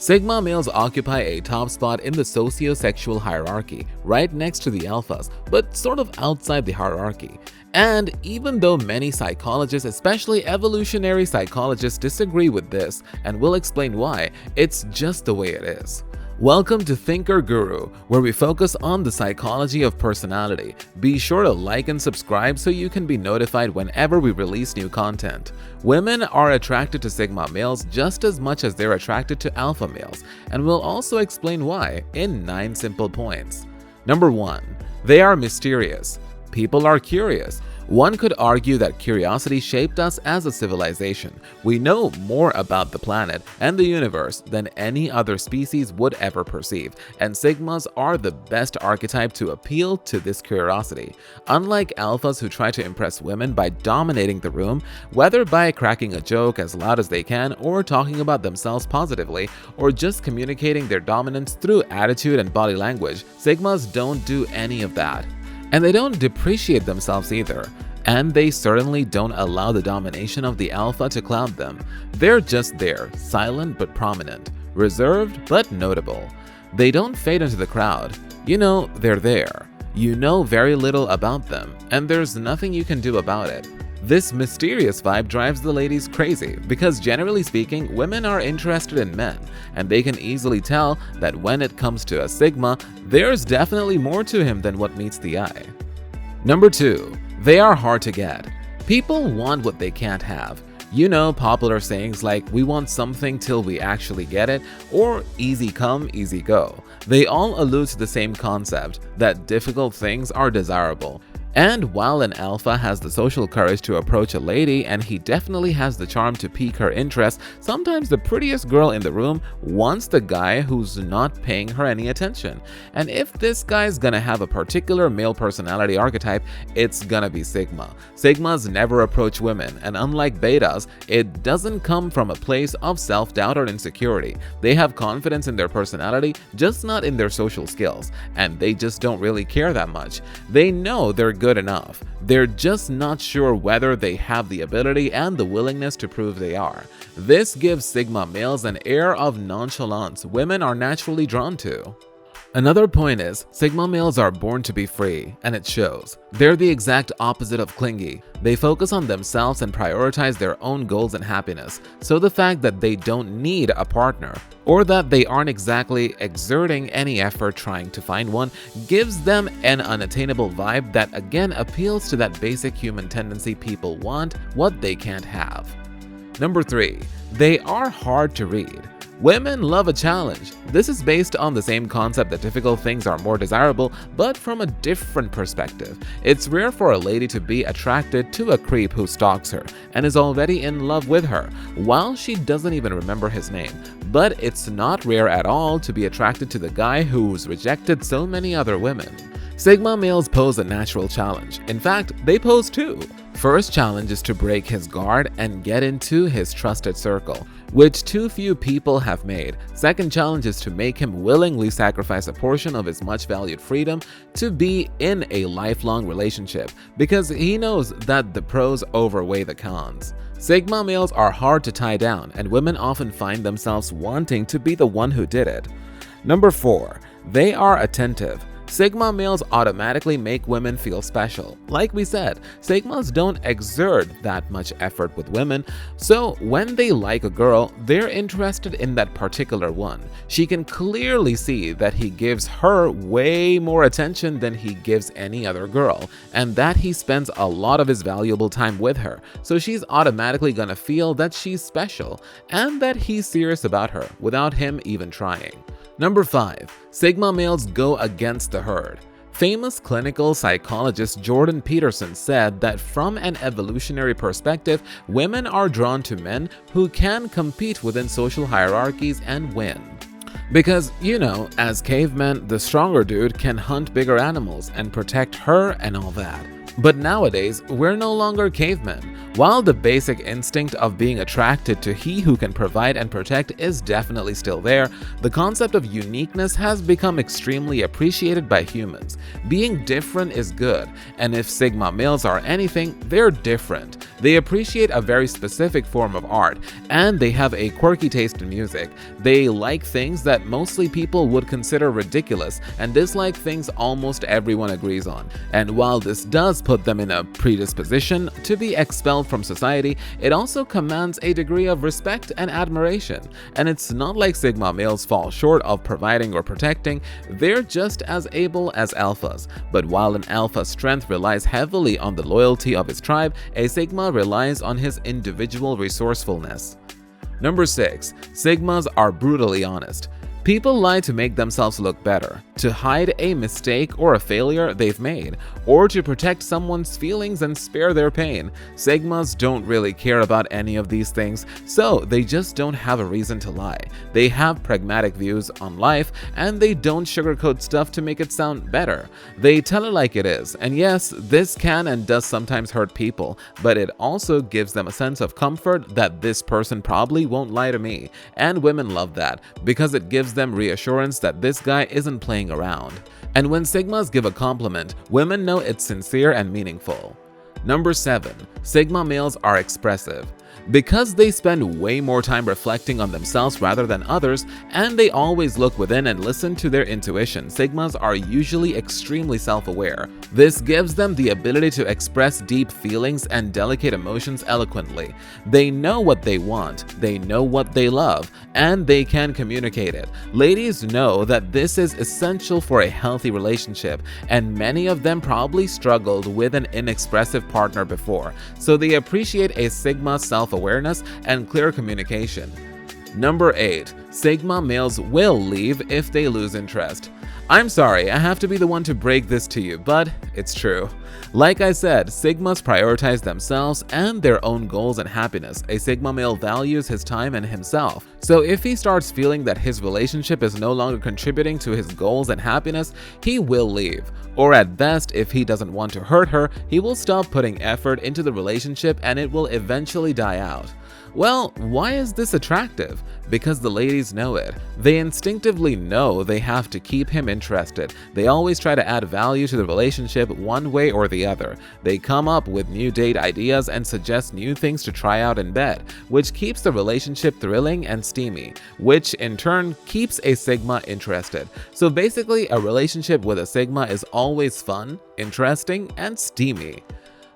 Sigma males occupy a top spot in the socio-sexual hierarchy, right next to the alphas, but sort of outside the hierarchy. And even though many psychologists, especially evolutionary psychologists, disagree with this and will explain why, it's just the way it is. Welcome to Thinker Guru, where we focus on the psychology of personality. Be sure to like and subscribe so you can be notified whenever we release new content. Women are attracted to Sigma males just as much as they're attracted to Alpha males, and we'll also explain why in 9 simple points. Number 1. They are mysterious. People are curious. One could argue that curiosity shaped us as a civilization. We know more about the planet and the universe than any other species would ever perceive, and Sigmas are the best archetype to appeal to this curiosity. Unlike alphas who try to impress women by dominating the room, whether by cracking a joke as loud as they can, or talking about themselves positively, or just communicating their dominance through attitude and body language, Sigmas don't do any of that. And they don't depreciate themselves either. And they certainly don't allow the domination of the alpha to cloud them. They're just there, silent but prominent, reserved but notable. They don't fade into the crowd. You know they're there. You know very little about them, and there's nothing you can do about it. This mysterious vibe drives the ladies crazy because, generally speaking, women are interested in men, and they can easily tell that when it comes to a Sigma, there's definitely more to him than what meets the eye. Number 2. They are hard to get. People want what they can't have. You know popular sayings like "we want something till we actually get it" or "easy come, easy go." They all allude to the same concept, that difficult things are desirable. And while an alpha has the social courage to approach a lady, and he definitely has the charm to pique her interest, sometimes the prettiest girl in the room wants the guy who's not paying her any attention. And if this guy's gonna have a particular male personality archetype, it's gonna be Sigma. Sigmas never approach women, and unlike betas, it doesn't come from a place of self-doubt or insecurity. They have confidence in their personality, just not in their social skills, and they just don't really care that much. They know they're good enough. They're just not sure whether they have the ability and the willingness to prove they are. This gives Sigma males an air of nonchalance women are naturally drawn to. Another point is, Sigma males are born to be free, and it shows. They're the exact opposite of clingy. They focus on themselves and prioritize their own goals and happiness, so the fact that they don't need a partner, or that they aren't exactly exerting any effort trying to find one, gives them an unattainable vibe that again appeals to that basic human tendency people want what they can't have. Number 3. They are hard to read. Women love a challenge. This is based on the same concept that difficult things are more desirable, but from a different perspective. It's rare for a lady to be attracted to a creep who stalks her and is already in love with her, while she doesn't even remember his name. But it's not rare at all to be attracted to the guy who's rejected so many other women. Sigma males pose a natural challenge. In fact, they pose 2. First challenge is to break his guard and get into his trusted circle, which too few people have made. Second challenge is to make him willingly sacrifice a portion of his much valued freedom to be in a lifelong relationship, because he knows that the pros outweigh the cons. Sigma males are hard to tie down, and women often find themselves wanting to be the one who did it. Number 4. They are attentive. Sigma males automatically make women feel special. Like we said, Sigmas don't exert that much effort with women, so when they like a girl, they're interested in that particular one. She can clearly see that he gives her way more attention than he gives any other girl, and that he spends a lot of his valuable time with her, so she's automatically gonna feel that she's special, and that he's serious about her without him even trying. Number 5. Sigma males go against the herd. Famous clinical psychologist Jordan Peterson said that from an evolutionary perspective, women are drawn to men who can compete within social hierarchies and win. Because, you know, as cavemen, the stronger dude can hunt bigger animals and protect her and all that. But nowadays, we're no longer cavemen. While the basic instinct of being attracted to he who can provide and protect is definitely still there, the concept of uniqueness has become extremely appreciated by humans. Being different is good, and if Sigma males are anything, they're different. They appreciate a very specific form of art, and they have a quirky taste in music. They like things that mostly people would consider ridiculous and dislike things almost everyone agrees on. And while this does put them in a predisposition to be expelled from society, it also commands a degree of respect and admiration. And it's not like Sigma males fall short of providing or protecting, they're just as able as alphas. But while an alpha's strength relies heavily on the loyalty of his tribe, a Sigma relies on his individual resourcefulness. Number 6. Sigmas are brutally honest. People lie to make themselves look better, to hide a mistake or a failure they've made, or to protect someone's feelings and spare their pain. Sigmas don't really care about any of these things, so they just don't have a reason to lie. They have pragmatic views on life, and they don't sugarcoat stuff to make it sound better. They tell it like it is, and yes, this can and does sometimes hurt people, but it also gives them a sense of comfort that this person probably won't lie to me. And women love that, because it gives them reassurance that this guy isn't playing around. And when Sigmas give a compliment, women know it's sincere and meaningful. Number 7. Sigma males are expressive. Because they spend way more time reflecting on themselves rather than others, and they always look within and listen to their intuition, Sigmas are usually extremely self-aware. This gives them the ability to express deep feelings and delicate emotions eloquently. They know what they want, they know what they love, and they can communicate it. Ladies know that this is essential for a healthy relationship, and many of them probably struggled with an inexpressive partner before, so they appreciate a Sigma self-awareness and clear communication. Number 8. Sigma males will leave if they lose interest. I'm sorry, I have to be the one to break this to you, but it's true. Like I said, Sigmas prioritize themselves and their own goals and happiness. A Sigma male values his time and himself. So if he starts feeling that his relationship is no longer contributing to his goals and happiness, he will leave. Or at best, if he doesn't want to hurt her, he will stop putting effort into the relationship and it will eventually die out. Well, why is this attractive? Because the ladies know it. They instinctively know they have to keep him interested. They always try to add value to the relationship one way or the other. They come up with new date ideas and suggest new things to try out in bed, which keeps the relationship thrilling and steamy, which in turn keeps a Sigma interested. So basically, a relationship with a Sigma is always fun, interesting, and steamy.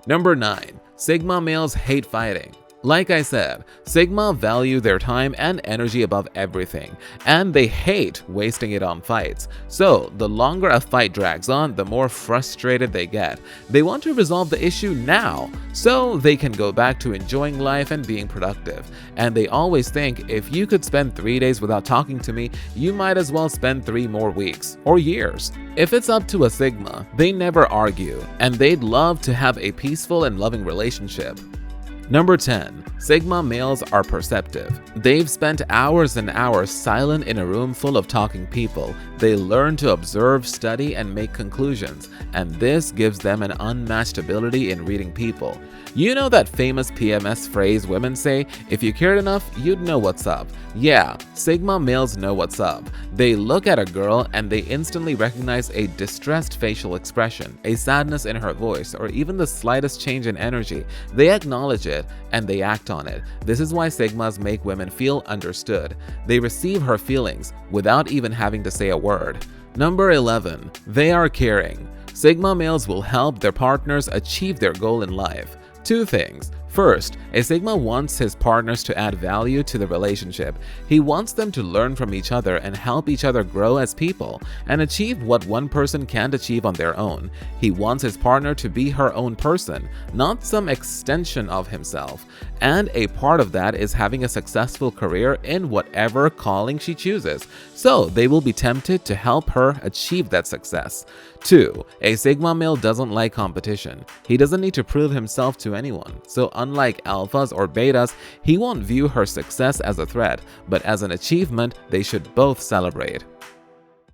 Number 9. Sigma males hate fighting. Like I said, Sigma value their time and energy above everything, and they hate wasting it on fights. So, the longer a fight drags on, the more frustrated they get. They want to resolve the issue now, so they can go back to enjoying life and being productive. And they always think, if you could spend 3 days without talking to me, you might as well spend 3 more weeks or years. If it's up to a Sigma, they never argue, and they'd love to have a peaceful and loving relationship. Number 10. Sigma males are perceptive. They've spent hours and hours silent in a room full of talking people. They learn to observe, study, and make conclusions, and this gives them an unmatched ability in reading people. You know that famous PMS phrase women say, if you cared enough, you'd know what's up. Yeah, Sigma males know what's up. They look at a girl and they instantly recognize a distressed facial expression, a sadness in her voice, or even the slightest change in energy. They acknowledge it and they act on it. This is why Sigmas make women feel understood. They receive her feelings without even having to say a word. Number 11. They are caring. Sigma males will help their partners achieve their goal in life. 2 things. First, a Sigma wants his partners to add value to the relationship. He wants them to learn from each other and help each other grow as people and achieve what one person can't achieve on their own. He wants his partner to be her own person, not some extension of himself. And a part of that is having a successful career in whatever calling she chooses. So they will be tempted to help her achieve that success. 2. A Sigma male doesn't like competition. He doesn't need to prove himself to anyone. So unlike alphas or betas, he won't view her success as a threat, but as an achievement they should both celebrate.